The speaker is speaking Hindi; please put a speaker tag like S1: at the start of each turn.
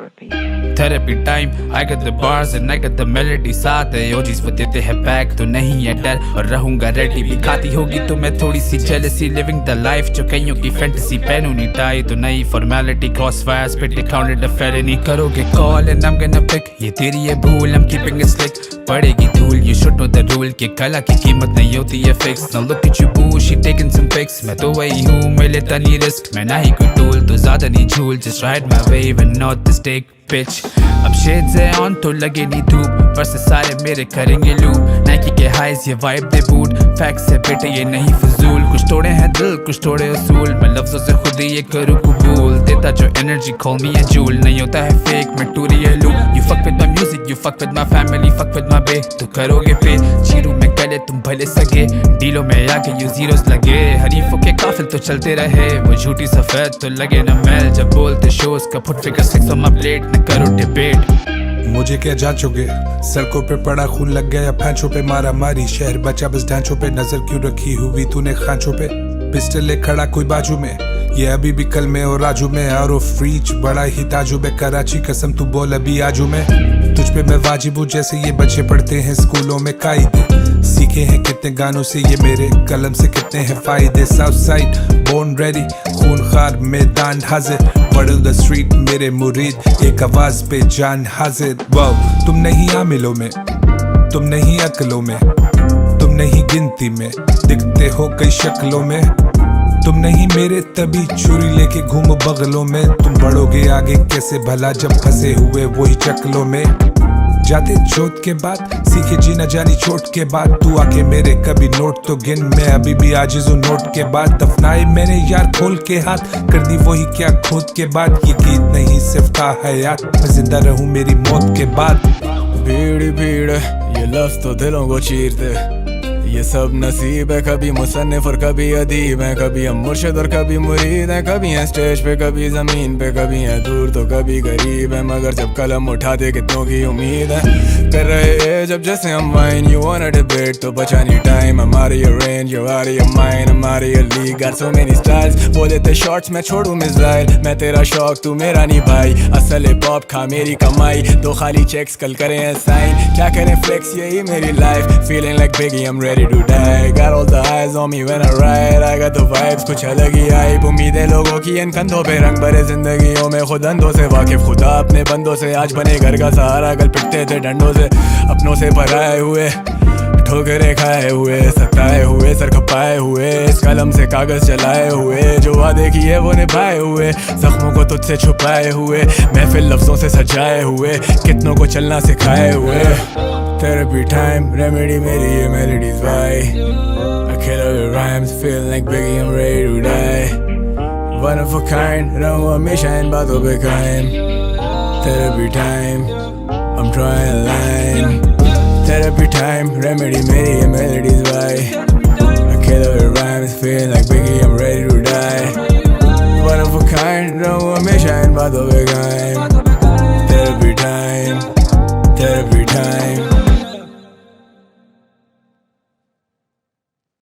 S1: therapy.
S2: Therapy time, I got the bars and I got the melody साथ है OGs वो देते हैं बैक तो नहीं है डर और रहूंगा रेडी भी खाती होगी तो मैं थोड़ी सी jealousy living the life जो कईयों की fantasy पहनूंगी टाई तो नई formality crossfire spit it counted a felony करोगे call and I'm gonna pick ये तेरी है भूल I'm keeping it slick पड़ेगी धूल you should know the rule कि कला की कीमत नहीं होती है fix now look at you boo she taking some pics मैं तो वही हूँ मैं लेता नहीं risk मैं ना ही कोई tool तो ज्यादा नहीं झूल just ride my wave and not the stick bitch अब shades है on तो लगे नहीं धूप verses सारे मेरे करेंगे loop Nike के highs ये vibe दे boot facts है बेटे ये नहीं फजूल कुछ तोड़े हैं दिल कुछ तोड़े उसूल मैं लफ्जों से खुद ही ये करूँ कबूल देता जो energy call me a jewel नहीं होता है fake मैं टूरी है loop you fuck with my music you fuck with my family fuck with my bae तो करोगे पे चीरू में गले तुम भले सगे डीलों में आके you zeros लगे हरीफों के काफिल तो चलते रहे वो झूठी सफेद तो लगे न मैल जब बोलते shows का put figure 6 on my plate न करो डिबेट
S3: मुझे क्या जांचोगे सड़कों पे पड़ा खून लग गया पैंचों पे मारा मारी शहर बचा बस ढांचों पे नजर क्यों रखी हुई तूने खांचों पे पिस्टल ले खड़ा कोई बाजू में ये अभी भी कल में और राजू में और फ्रीच बड़ा ही ताजू में कराची कसम तू बोल अभी आजू में तुझ पे मैं वाजिबू जैसे ये बच्चे पढ़ते हैं स्कूलों में कायदे सीखे हैं कितने गानों से ये मेरे कलम से कितने हैं फायदे साउथ साइड बोर्न रेडी खूनखार मैदान हाजिर पढ़ो द स्ट्रीट मेरे मुरीद एक आवाज पे जान हाजिर वाओ तुम नहीं आमिलों में तुम नहीं अकलों में तुम नहीं गिनती में दिखते हो कई शक्लों में तुम नहीं मेरे तभी छुरी लेके घूमो बगलों में तुम बढ़ोगे आगे कैसे भला जब फंसे हुए वही चकलों में जाते चोट के बाद सीखे जीना जानी चोट के बाद तू आके मेरे कभी नोट तो गिन मैं अभी भी आजिज़ हूँ नोट के बाद दफनाए मैंने यार खोल के हाथ कर दी वही क्या खोद के बाद ये गीत नहीं सिर्फ था हयात मैं जिंदा रहूँ मेरी मौत के बाद
S4: भीड़ भीड़ ये लफ्ज़ तो दिलों को चीरते ये सब नसीब है कभी मुसन्निफ और कभी अदीब है कभी हम मुर्शिद और कभी मुरीद हैं कभी हैं स्टेज पे कभी जमीन पे कभी हैं दूर तो कभी गरीब है मगर जब कलम उठाते कितनों की उम्मीद है कर रहे हैं जब जैसे हम वाइन यू वांना डिबेट तो बचा नहीं टाइम हमारी रेंज हमारी माइन हमारी league got so many styles वो देते शॉट्स मैं छोड़ूं मिसाइल मैं तेरा शौक तू मेरा नहीं भाई असल हिप हॉप खा मेरी कमाई दो खाली चेक्स कल करें साइन क्या करें फ्लेक्स यही मेरी life feeling like Biggie I am ready to die got all the eyes on me when I ride I got the vibes कुछ अलग ही आइब उम्मीदें लोगों की इन कंधों पे रंग भरे जिंदगियों में खुद अंधों से वाकिफ खुदा अपने बंदों से आज बने घर का सहारा कल पिटते थे डंडों से अपनों से भराए हुए ठोकरे खाए हुए सताए हुए सर खपाए हुए इस कलम से कागज चलाए हुए जो वादे किए वो निभाए हुए जख्मों को तुझसे छुपाए हुए महफिल लफ्जों से सजाए हुए कितनों को चलना सिखाए हुए Therapy time, remedy मेरी ये melodies why I kill all the rhymes, feel like Biggie, I'm ready to die One of a kind, रहूँ हमेशा इन बातों पे कायम Therapy time, I'm trying to line Therapy time, remedy मेरी ये melodies why I kill all the rhymes, feel like Biggie, I'm ready